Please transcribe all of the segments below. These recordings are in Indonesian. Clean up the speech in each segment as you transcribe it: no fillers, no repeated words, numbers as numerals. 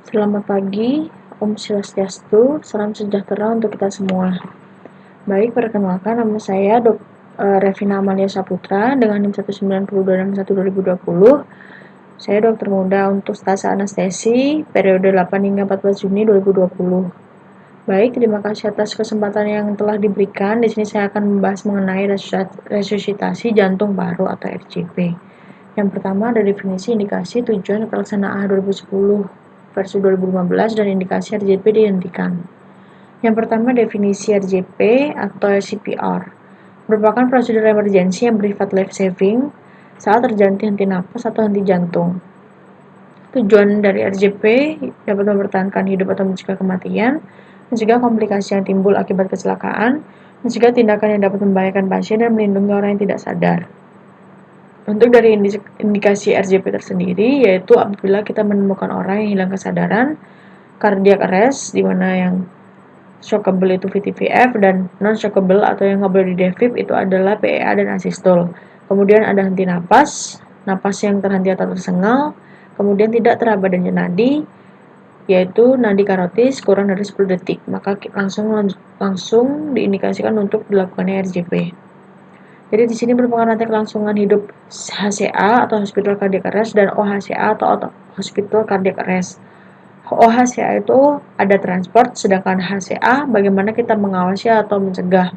Selamat pagi, Om Swastiastu, salam sejahtera untuk kita semua. Baik, perkenalkan nama saya Revina Amalia Saputra dengan NIM 192 dan 1 2020. Saya dokter muda untuk stase anestesi periode 8 hingga 14 Juni 2020. Baik, terima kasih atas kesempatan yang telah diberikan. Di sini saya akan membahas mengenai resusitasi jantung paru atau RJP. Yang pertama ada definisi, indikasi, tujuan, pelaksanaan 2010 versi 2015 dan indikasi RJP dihentikan. Yang pertama definisi RJP atau CPR merupakan prosedur emergensi yang bersifat life saving saat terjadi henti napas atau henti jantung. Tujuan dari RJP dapat mempertahankan hidup atau mencegah kematian, mencegah komplikasi yang timbul akibat kecelakaan, mencegah tindakan yang dapat membahayakan pasien dan melindungi orang yang tidak sadar. Untuk dari indikasi RJP tersendiri, yaitu apabila kita menemukan orang yang hilang kesadaran, cardiac arrest, di mana yang shockable itu VTVF, dan non-shockable atau yang nggak boleh di-defib itu adalah PEA dan asistol. Kemudian ada henti napas yang terhenti atau tersengal, kemudian tidak teraba adanya nadi, yaitu nadi karotis kurang dari 10 detik, maka langsung diindikasikan untuk dilakukannya RJP. Jadi di sini merupakan rantai kelangsungan hidup HCA atau Hospital Cardiac Arrest dan OHCA atau Hospital Cardiac Arrest. OHCA itu ada transport, sedangkan HCA bagaimana kita mengawasi atau mencegah.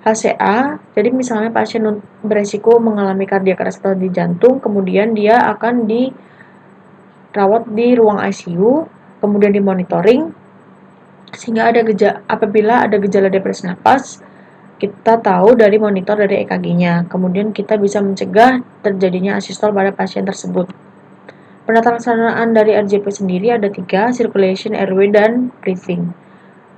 HCA, jadi misalnya pasien beresiko mengalami cardiac arrest atau di jantung, kemudian dia akan dirawat di ruang ICU, kemudian dimonitoring, sehingga apabila ada gejala depresi napas, kita tahu dari monitor dari EKG-nya. Kemudian kita bisa mencegah terjadinya asistol pada pasien tersebut. Penata laksanaan dari RJP sendiri ada 3, circulation, airway, dan breathing.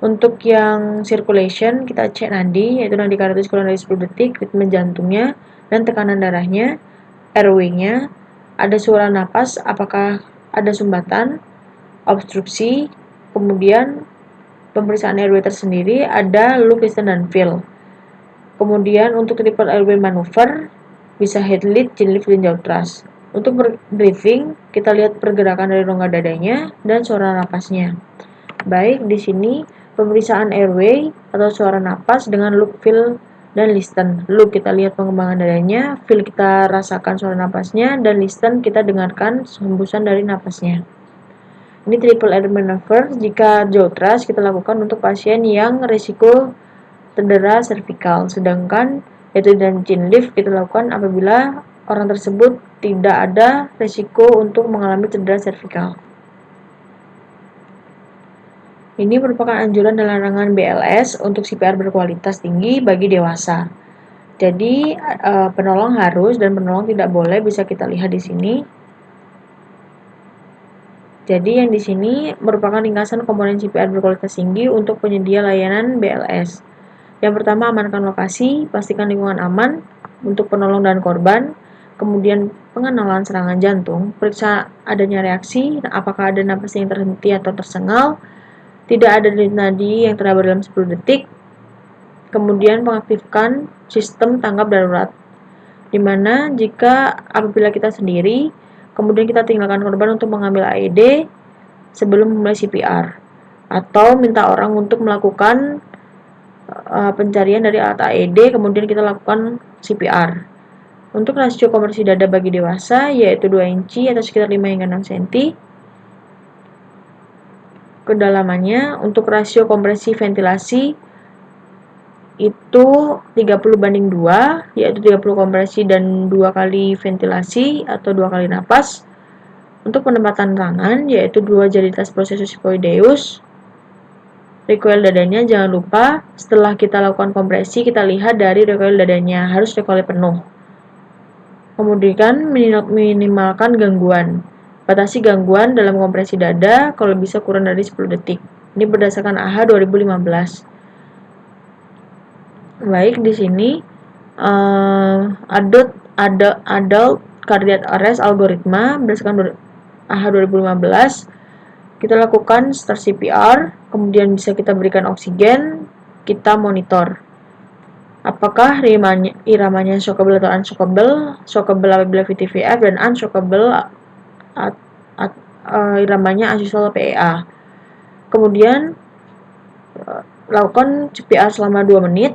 Untuk yang circulation, kita cek nadi, yaitu nadi karotis kurang dari 10 detik, ritme jantungnya, dan tekanan darahnya. Airway-nya, ada suara napas, apakah ada sumbatan, obstruksi. Kemudian pemeriksaan airway tersendiri ada look, listen, dan feel. Kemudian untuk triple airway maneuver bisa head lift, chin lift, dan jaw thrust. Untuk breathing, kita lihat pergerakan dari rongga dadanya dan suara napasnya. Baik, di sini pemeriksaan airway atau suara napas dengan look, feel, dan listen. Look, kita lihat pengembangan dadanya, feel kita rasakan suara napasnya, dan listen kita dengarkan hembusan dari napasnya. Ini triple airway maneuver. Jika jaw thrust kita lakukan untuk pasien yang risiko cedera servikal, sedangkan yaitu dan chin lift kita lakukan apabila orang tersebut tidak ada risiko untuk mengalami cedera servikal. Ini merupakan anjuran dan larangan BLS untuk CPR berkualitas tinggi bagi dewasa. Jadi penolong harus dan penolong tidak boleh bisa kita lihat di sini. Jadi yang di sini merupakan ringkasan komponen CPR berkualitas tinggi untuk penyedia layanan BLS. Yang pertama, amankan lokasi, pastikan lingkungan aman untuk penolong dan korban. Kemudian pengenalan serangan jantung, periksa adanya reaksi, apakah ada napas yang terhenti atau tersengal, tidak ada nadi yang teraba dalam 10 detik. Kemudian mengaktifkan sistem tanggap darurat, di mana jika apabila kita sendiri, kemudian kita tinggalkan korban untuk mengambil AED sebelum memulai CPR, atau minta orang untuk melakukan pencarian dari alat AED, kemudian kita lakukan CPR. Untuk rasio kompresi dada bagi dewasa yaitu 2 inci atau sekitar 5 hingga 6 cm. Kedalamannya untuk rasio kompresi ventilasi itu 30:2, yaitu 30 kompresi dan 2 kali ventilasi atau 2 kali napas. Untuk penempatan tangan yaitu 2 jari tas processus hypoideus. Recoil dadanya jangan lupa setelah kita lakukan kompresi kita lihat dari recoil dadanya harus recoil penuh. Kemudian minimalkan gangguan. Batasi gangguan dalam kompresi dada kalau bisa kurang dari 10 detik. Ini berdasarkan AHA 2015. Baik, di sini adult cardiac arrest algoritma berdasarkan AHA 2015. Kita lakukan start CPR, kemudian bisa kita berikan oksigen, kita monitor. Apakah iramanya shockable atau unshockable? Shockable apabila VTVF dan unshockable iramanya asistol PEA. Kemudian lakukan CPR selama 2 menit,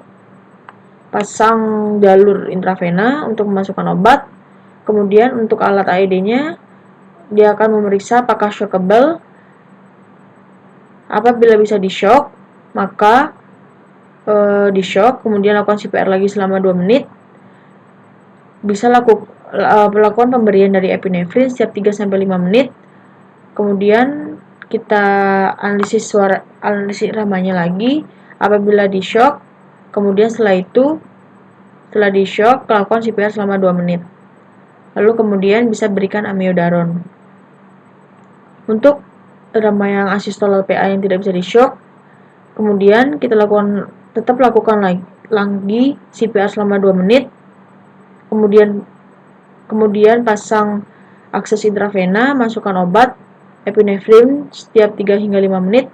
pasang jalur intravena untuk memasukkan obat. Kemudian untuk alat AED-nya, dia akan memeriksa apakah shockable. Apabila bisa di shock, maka di shock, kemudian lakukan CPR lagi selama 2 menit. Bisa lakukan pemberian dari epinefrin setiap 3-5 menit. Kemudian kita analisis iramanya lagi. Apabila di shock, kemudian setelah di shock, lakukan CPR selama 2 menit. Lalu kemudian bisa berikan amiodaron. Untuk irama yang asistol PA yang tidak bisa di shock, kemudian kita tetap lakukan lagi CPR selama 2 menit. Kemudian pasang akses intravena, masukkan obat epinefrin setiap 3-5 menit.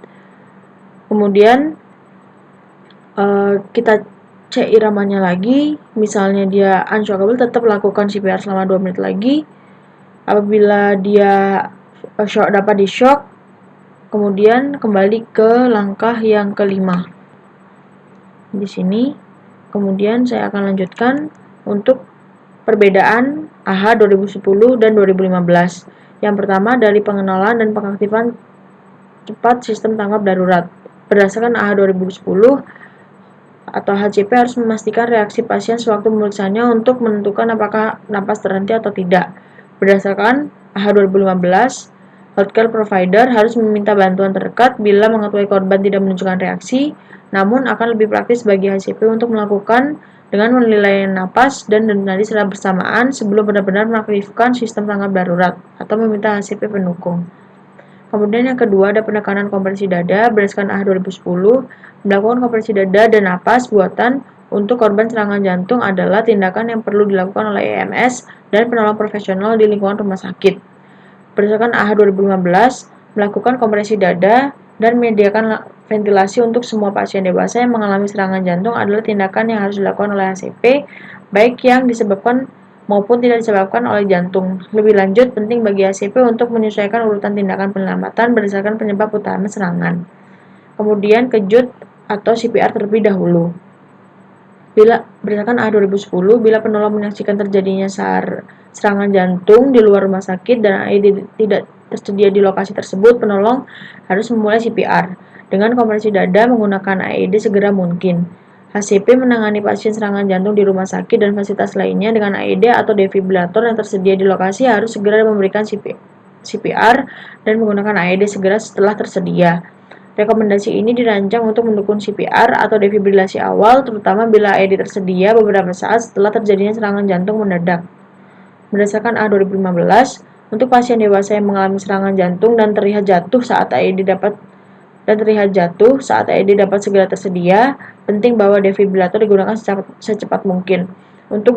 Kemudian kita cek iramanya lagi, misalnya dia unshockable, tetap lakukan CPR selama 2 menit lagi. Apabila dia dapat di shock, kemudian kembali ke langkah yang kelima. Di sini, kemudian saya akan lanjutkan untuk perbedaan AHA 2010 dan 2015. Yang pertama dari pengenalan dan pengaktifan cepat sistem tanggap darurat. Berdasarkan AHA 2010 atau HCP harus memastikan reaksi pasien sewaktu memeriksanya untuk menentukan apakah napas terhenti atau tidak. Berdasarkan AHA 2015, healthcare provider harus meminta bantuan terdekat bila mengetahui korban tidak menunjukkan reaksi, namun akan lebih praktis bagi HCP untuk melakukan dengan menilai napas dan denyut nadi secara bersamaan sebelum benar-benar mengaktifkan sistem tanggap darurat atau meminta HCP pendukung. Kemudian yang kedua ada penekanan kompresi dada. Berdasarkan AHA 2010, melakukan kompresi dada dan napas buatan untuk korban serangan jantung adalah tindakan yang perlu dilakukan oleh EMS dan penolong profesional di lingkungan rumah sakit. Berdasarkan AHA 2015, melakukan kompresi dada dan menyediakan ventilasi untuk semua pasien dewasa yang mengalami serangan jantung adalah tindakan yang harus dilakukan oleh HCP, baik yang disebabkan maupun tidak disebabkan oleh jantung. Lebih lanjut, penting bagi HCP untuk menyesuaikan urutan tindakan penyelamatan berdasarkan penyebab utama serangan. Kemudian kejut atau CPR terlebih dahulu. Berdasarkan AHA 2010, bila penolong menyaksikan terjadinya serangan jantung di luar rumah sakit dan AED tidak tersedia di lokasi tersebut, penolong harus memulai CPR dengan kompresi dada menggunakan AED segera mungkin. HCP menangani pasien serangan jantung di rumah sakit dan fasilitas lainnya dengan AED atau defibrilator yang tersedia di lokasi harus segera memberikan CPR dan menggunakan AED segera setelah tersedia. Rekomendasi ini dirancang untuk mendukung CPR atau defibrilasi awal, terutama bila AED tersedia beberapa saat setelah terjadinya serangan jantung mendadak. Berdasarkan AHA 2015, untuk pasien dewasa yang mengalami serangan jantung dan terlihat jatuh saat AED dapat segera tersedia, penting bahwa defibrilator digunakan secepat mungkin. Untuk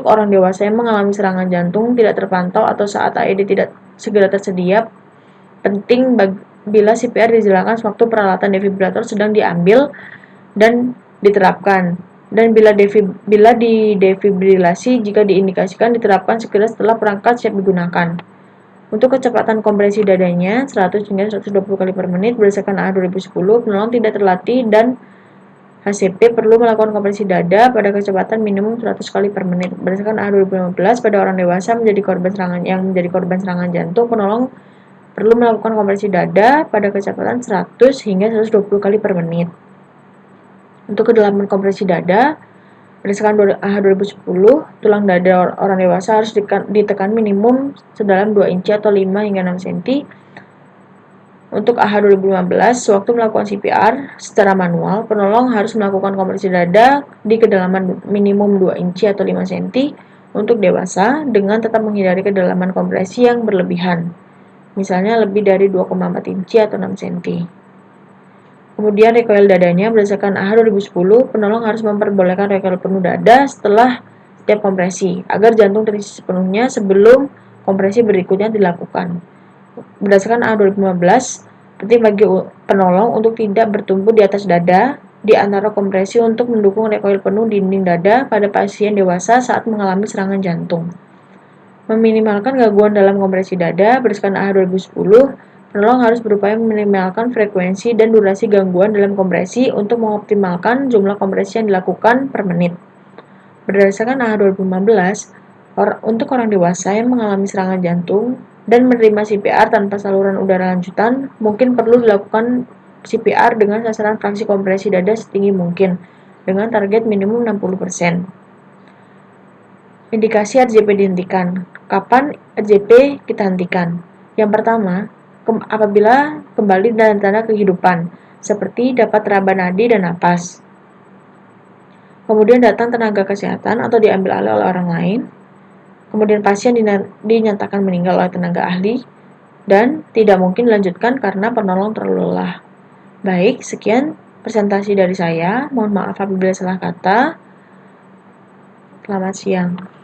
orang dewasa yang mengalami serangan jantung tidak terpantau atau saat AED tidak segera tersedia, penting bila CPR dijalankan sewaktu peralatan defibrilator sedang diambil dan diterapkan. Dan bila di defibrilasi, jika diindikasikan diterapkan segera setelah perangkat siap digunakan. Untuk kecepatan kompresi dadanya 100 hingga 120 kali per menit berdasarkan AHA 2010, penolong tidak terlatih dan HCP perlu melakukan kompresi dada pada kecepatan minimum 100 kali per menit. Berdasarkan AHA 2015, pada orang dewasa yang menjadi korban serangan jantung, penolong perlu melakukan kompresi dada pada kecepatan 100 hingga 120 kali per menit. Untuk kedalaman kompresi dada, berdasarkan AHA 2010, tulang dada orang dewasa harus ditekan minimum sedalam 2 inci atau 5 hingga 6 cm. Untuk AHA 2015, sewaktu melakukan CPR secara manual, penolong harus melakukan kompresi dada di kedalaman minimum 2 inci atau 5 cm untuk dewasa dengan tetap menghindari kedalaman kompresi yang berlebihan, misalnya lebih dari 2,4 inci atau 6 cm. Kemudian recoil dadanya, berdasarkan AHA 2010, penolong harus memperbolehkan recoil penuh dada setelah setiap kompresi, agar jantung terisi sepenuhnya sebelum kompresi berikutnya dilakukan. Berdasarkan AHA 2015, penting bagi penolong untuk tidak bertumpu di atas dada di antara kompresi untuk mendukung recoil penuh dinding dada pada pasien dewasa saat mengalami serangan jantung. Meminimalkan gangguan dalam kompresi dada, berdasarkan AHA 2010, penolong harus berupaya meminimalkan frekuensi dan durasi gangguan dalam kompresi untuk mengoptimalkan jumlah kompresi yang dilakukan per menit. Berdasarkan AHA 2015, untuk orang dewasa yang mengalami serangan jantung dan menerima CPR tanpa saluran udara lanjutan, mungkin perlu dilakukan CPR dengan sasaran fraksi kompresi dada setinggi mungkin, dengan target minimum 60%. Indikasi RJP dihentikan. Kapan RJP kita hentikan? Yang pertama, apabila kembali tanda-tanda kehidupan, seperti dapat teraba nadi dan napas. Kemudian datang tenaga kesehatan atau diambil alih oleh orang lain. Kemudian pasien dinyatakan meninggal oleh tenaga ahli, dan tidak mungkin dilanjutkan karena penolong terlalu lelah. Baik, sekian presentasi dari saya. Mohon maaf apabila salah kata. Selamat siang.